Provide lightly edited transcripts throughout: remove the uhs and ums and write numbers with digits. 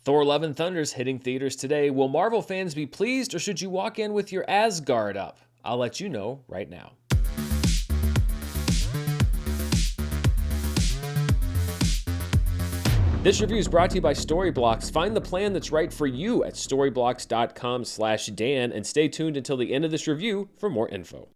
Thor Love and Thunder's hitting theaters today. Will Marvel fans be pleased, or should you walk in with your Asgard up? I'll let you know right now. This review is brought to you by Storyblocks. Find the plan that's right for you at storyblocks.com/Dan and stay tuned until the end of this review for more info.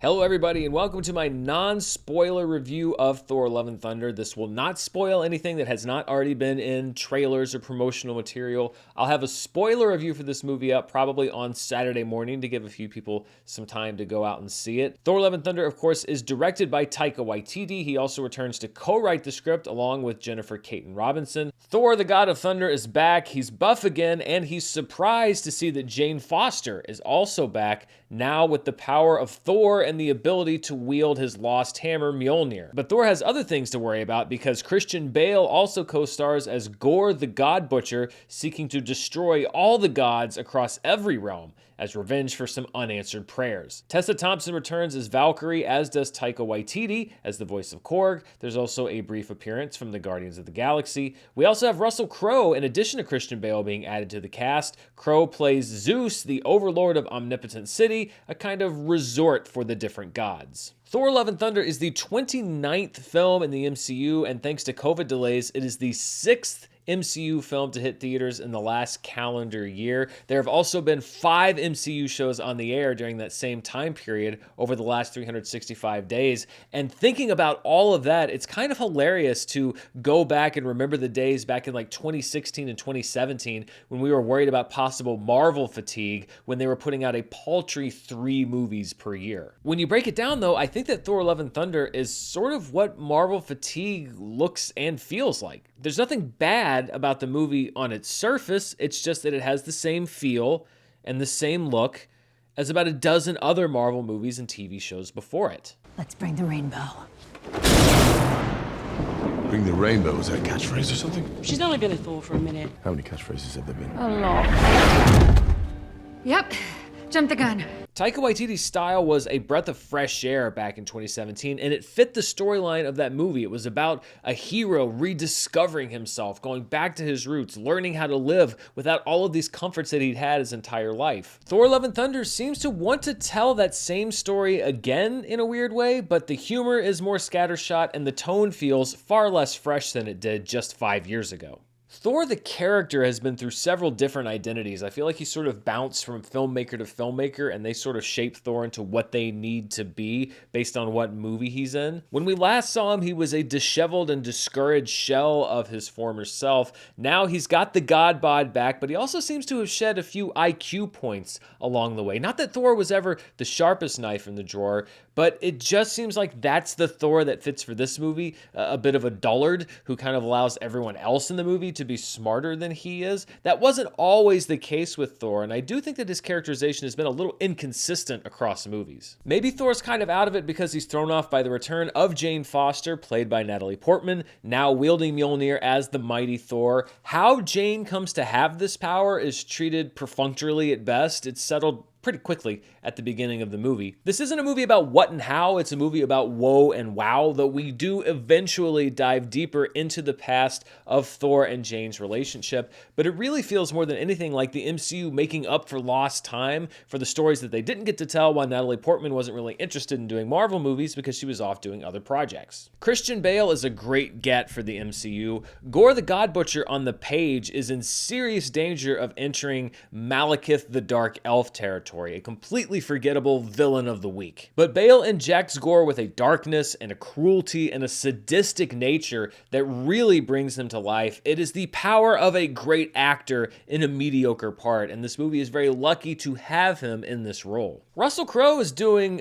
Hello everybody and welcome to my non-spoiler review of Thor Love and Thunder. This will not spoil anything that has not already been in trailers or promotional material. I'll have a spoiler review for this movie up probably on Saturday morning to give a few people some time to go out and see it. Thor Love and Thunder, of course, is directed by Taika Waititi. He also returns to co-write the script along with Jennifer Caton Robinson. Thor, the God of Thunder, is back. He's buff again, and he's surprised to see that Jane Foster is also back, now with the power of Thor and the ability to wield his lost hammer Mjolnir. But Thor has other things to worry about because Christian Bale also co-stars as Gorr the God Butcher, seeking to destroy all the gods across every realm as revenge for some unanswered prayers. Tessa Thompson returns as Valkyrie, as does Taika Waititi as the voice of Korg. There's also a brief appearance from the Guardians of the Galaxy. We also have Russell Crowe, in addition to Christian Bale, being added to the cast. Crowe plays Zeus, the overlord of Omnipotent City, a kind of resort for the different gods. Thor Love and Thunder is the 29th film in the MCU, and thanks to COVID delays, it is the 6th MCU film to hit theaters in the last calendar year. There have also been 5 MCU shows on the air during that same time period over the last 365 days. And thinking about all of that, it's kind of hilarious to go back and remember the days back in like 2016 and 2017 when we were worried about possible Marvel fatigue when they were putting out a paltry 3 movies per year. When you break it down though, I think that Thor Love and Thunder is sort of what Marvel fatigue looks and feels like. There's nothing bad about the movie on its surface, it's just that it has the same feel and the same look as about a dozen other Marvel movies and TV shows before it. Let's bring the rainbow. Bring the rainbow, is that a catchphrase or something? She's only been a Thor for a minute. How many catchphrases have there been? A lot. Yep, jump the gun. Taika Waititi's style was a breath of fresh air back in 2017, and it fit the storyline of that movie. It was about a hero rediscovering himself, going back to his roots, learning how to live without all of these comforts that he'd had his entire life. Thor Love and Thunder seems to want to tell that same story again in a weird way, but the humor is more scattershot and the tone feels far less fresh than it did just 5 years ago. Thor, the character, has been through several different identities. I feel like he sort of bounced from filmmaker to filmmaker, and they sort of shaped Thor into what they need to be based on what movie he's in. When we last saw him, he was a disheveled and discouraged shell of his former self. Now he's got the god bod back, but he also seems to have shed a few IQ points along the way. Not that Thor was ever the sharpest knife in the drawer, but it just seems like that's the Thor that fits for this movie, a bit of a dullard who kind of allows everyone else in the movie to be smarter than he is. That wasn't always the case with Thor, and I do think that his characterization has been a little inconsistent across movies. Maybe Thor's kind of out of it because he's thrown off by the return of Jane Foster, played by Natalie Portman, now wielding Mjolnir as the mighty Thor. How Jane comes to have this power is treated perfunctorily at best. It's settled pretty quickly at the beginning of the movie. This isn't a movie about what and how, it's a movie about woe and wow, though we do eventually dive deeper into the past of Thor and Jane's relationship, but it really feels more than anything like the MCU making up for lost time for the stories that they didn't get to tell while Natalie Portman wasn't really interested in doing Marvel movies because she was off doing other projects. Christian Bale is a great get for the MCU. Gorr the God Butcher on the page is in serious danger of entering Malekith the Dark Elf territory, a completely forgettable villain of the week. But Bale injects Gorr with a darkness and a cruelty and a sadistic nature that really brings him to life. It is the power of a great actor in a mediocre part, and this movie is very lucky to have him in this role. Russell Crowe is doing,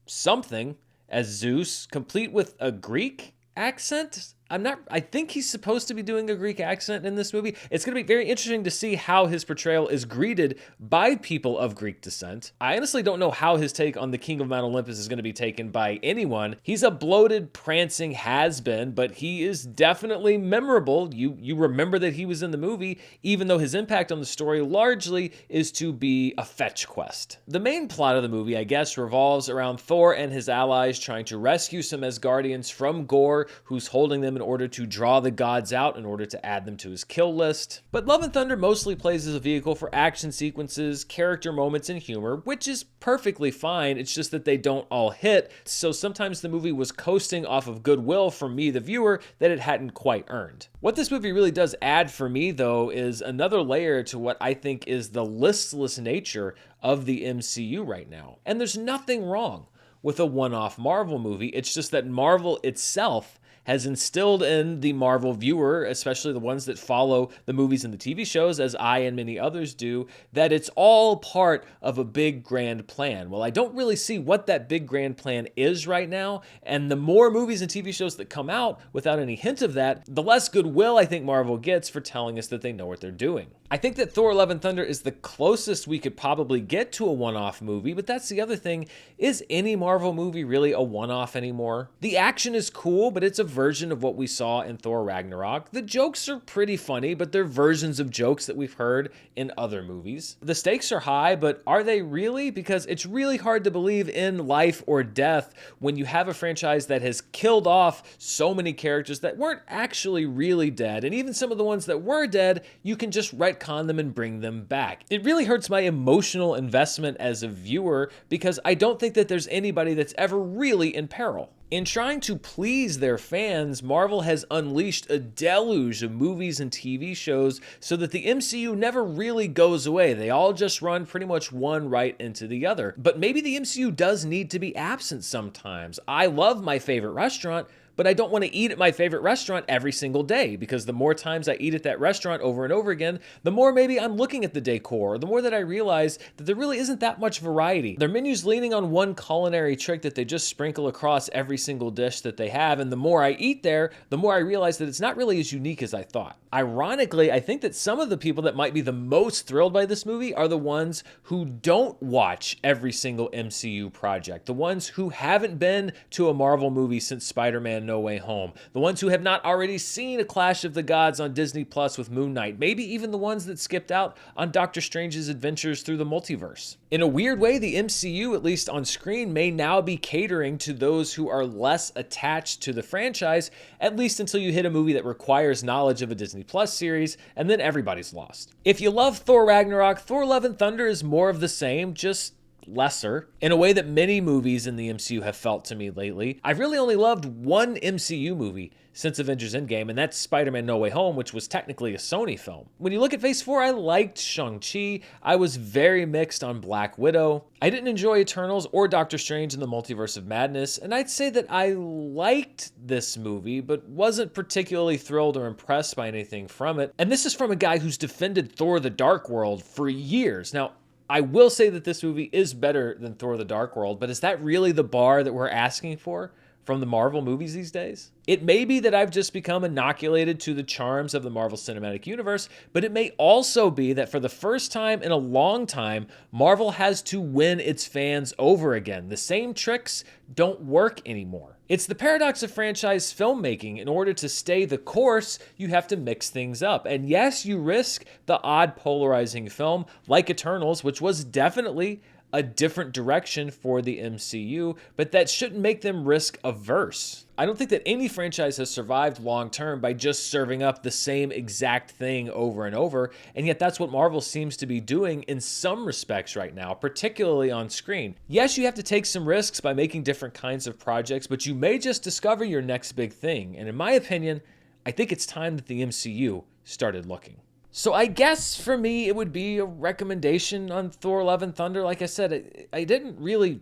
something as Zeus, complete with a Greek accent. I think he's supposed to be doing a Greek accent in this movie. It's going to be very interesting to see how his portrayal is greeted by people of Greek descent. I honestly don't know how his take on the King of Mount Olympus is going to be taken by anyone. He's a bloated, prancing has-been, but he is definitely memorable. You remember that he was in the movie, even though his impact on the story largely is to be a fetch quest. The main plot of the movie, I guess, revolves around Thor and his allies trying to rescue some Asgardians from Gorr, who's holding them in in order to draw the gods out, in order to add them to his kill list. But Love and Thunder mostly plays as a vehicle for action sequences, character moments, and humor, which is perfectly fine. It's just that they don't all hit, so sometimes the movie was coasting off of goodwill from me, the viewer, that it hadn't quite earned. What this movie really does add for me, though, is another layer to what I think is the listless nature of the MCU right now. And there's nothing wrong with a one-off Marvel movie. It's just that Marvel itself has instilled in the Marvel viewer, especially the ones that follow the movies and the TV shows, as I and many others do, that it's all part of a big grand plan. Well, I don't really see what that big grand plan is right now, and the more movies and TV shows that come out without any hint of that, the less goodwill I think Marvel gets for telling us that they know what they're doing. I think that Thor Love and Thunder is the closest we could probably get to a one-off movie, but that's the other thing. Is any Marvel movie really a one-off anymore? The action is cool, but it's a version of what we saw in Thor Ragnarok. The jokes are pretty funny, but they're versions of jokes that we've heard in other movies. The stakes are high, but are they really? Because it's really hard to believe in life or death when you have a franchise that has killed off so many characters that weren't actually really dead, and even some of the ones that were dead, you can just retcon them and bring them back. It really hurts my emotional investment as a viewer because I don't think that there's anybody that's ever really in peril. In trying to please their fans, Marvel has unleashed a deluge of movies and TV shows so that the MCU never really goes away. They all just run pretty much one right into the other. But maybe the MCU does need to be absent sometimes. I love my favorite restaurant, but I don't want to eat at my favorite restaurant every single day, because the more times I eat at that restaurant over and over again, the more maybe I'm looking at the decor, the more that I realize that there really isn't that much variety. Their menu's leaning on one culinary trick that they just sprinkle across every single dish that they have, and the more I eat there, the more I realize that it's not really as unique as I thought. Ironically, I think that some of the people that might be the most thrilled by this movie are the ones who don't watch every single MCU project, the ones who haven't been to a Marvel movie since Spider-Man No Way Home, the ones who have not already seen A Clash of the Gods on Disney Plus with Moon Knight, maybe even the ones that skipped out on Doctor Strange's adventures through the multiverse. In a weird way, the MCU, at least on screen, may now be catering to those who are less attached to the franchise, at least until you hit a movie that requires knowledge of a Disney Plus series, and then everybody's lost. If you love Thor Ragnarok, Thor Love and Thunder is more of the same, just lesser, in a way that many movies in the MCU have felt to me lately. I've really only loved one MCU movie since Avengers Endgame, and that's Spider-Man No Way Home, which was technically a Sony film. When you look at Phase 4, I liked Shang-Chi. I was very mixed on Black Widow. I didn't enjoy Eternals or Doctor Strange in the Multiverse of Madness, and I'd say that I liked this movie, but wasn't particularly thrilled or impressed by anything from it. And this is from a guy who's defended Thor the Dark World for years. Now, I will say that this movie is better than Thor the Dark World, but is that really the bar that we're asking for from the Marvel movies these days? It may be that I've just become inoculated to the charms of the Marvel Cinematic Universe, but it may also be that for the first time in a long time, Marvel has to win its fans over again. The same tricks don't work anymore. It's the paradox of franchise filmmaking. In order to stay the course, you have to mix things up. And yes, you risk the odd polarizing film like Eternals, which was definitely a different direction for the MCU, but that shouldn't make them risk averse. I don't think that any franchise has survived long term by just serving up the same exact thing over and over, and yet that's what Marvel seems to be doing in some respects right now, particularly on screen. Yes, you have to take some risks by making different kinds of projects, but you may just discover your next big thing, and in my opinion, I think it's time that the MCU started looking. So I guess for me, it would be a recommendation on Thor Love and Thunder. Like I said, I didn't really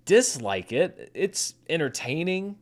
dislike it. It's entertaining.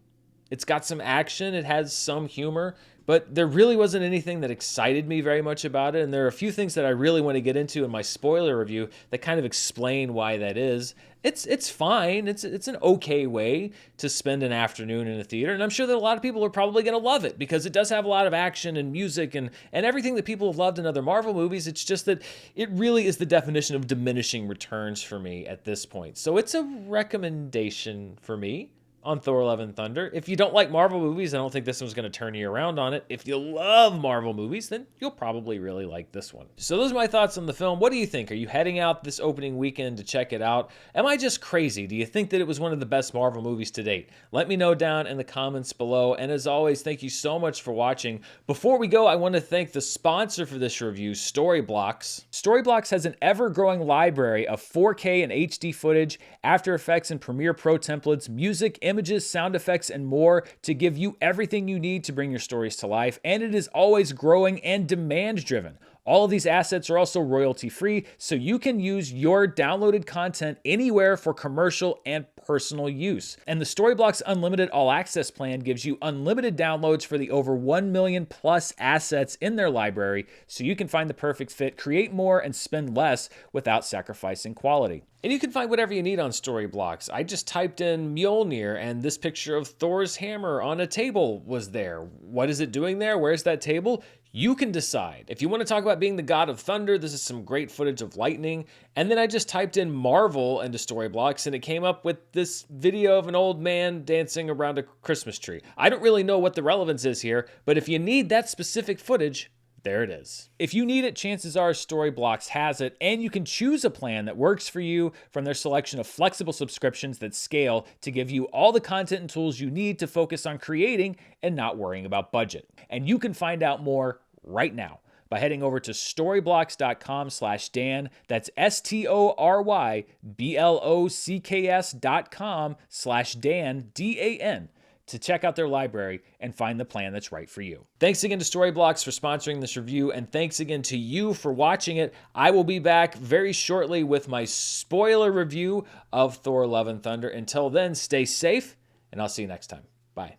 It's got some action. It has some humor. But there really wasn't anything that excited me very much about it. And there are a few things that I really want to get into in my spoiler review that kind of explain why that is. It's fine. It's an okay way to spend an afternoon in a theater. And I'm sure that a lot of people are probably going to love it because it does have a lot of action and music and everything that people have loved in other Marvel movies. It's just that it really is the definition of diminishing returns for me at this point. So it's a recommendation for me. on Thor Love and Thunder. If you don't like Marvel movies, I don't think this one's going to turn you around on it. If you love Marvel movies, then you'll probably really like this one. So those are my thoughts on the film. What do you think? Are you heading out this opening weekend to check it out? Am I just crazy? Do you think that it was one of the best Marvel movies to date? Let me know down in the comments below. And as always, thank you so much for watching. Before we go, I want to thank the sponsor for this review, Storyblocks. Storyblocks has an ever-growing library of 4K and HD footage, After Effects and Premiere Pro templates, music, images, sound effects, and more to give you everything you need to bring your stories to life, and it is always growing and demand-driven. All of these assets are also royalty-free, so you can use your downloaded content anywhere for commercial and personal use. And the Storyblocks Unlimited All Access plan gives you unlimited downloads for the over 1 million plus assets in their library, so you can find the perfect fit, create more, and spend less without sacrificing quality. And you can find whatever you need on Storyblocks. I just typed in Mjolnir, and this picture of Thor's hammer on a table was there. What is it doing there? Where's that table? You can decide. If you want to talk about being the god of thunder, this is some great footage of lightning. And then I just typed in Marvel into Storyblocks, and it came up with this video of an old man dancing around a Christmas tree. I don't really know what the relevance is here, but if you need that specific footage, there it is. If you need it, chances are Storyblocks has it, and you can choose a plan that works for you from their selection of flexible subscriptions that scale to give you all the content and tools you need to focus on creating and not worrying about budget. And you can find out more right now by heading over to storyblocks.com/Dan. That's STORYBLOCKS.com/Dan, DAN, to check out their library and find the plan that's right for you. Thanks again to Storyblocks for sponsoring this review, and thanks again to you for watching it. I will be back very shortly with my spoiler review of Thor Love and Thunder. Until then, stay safe, and I'll see you next time. Bye.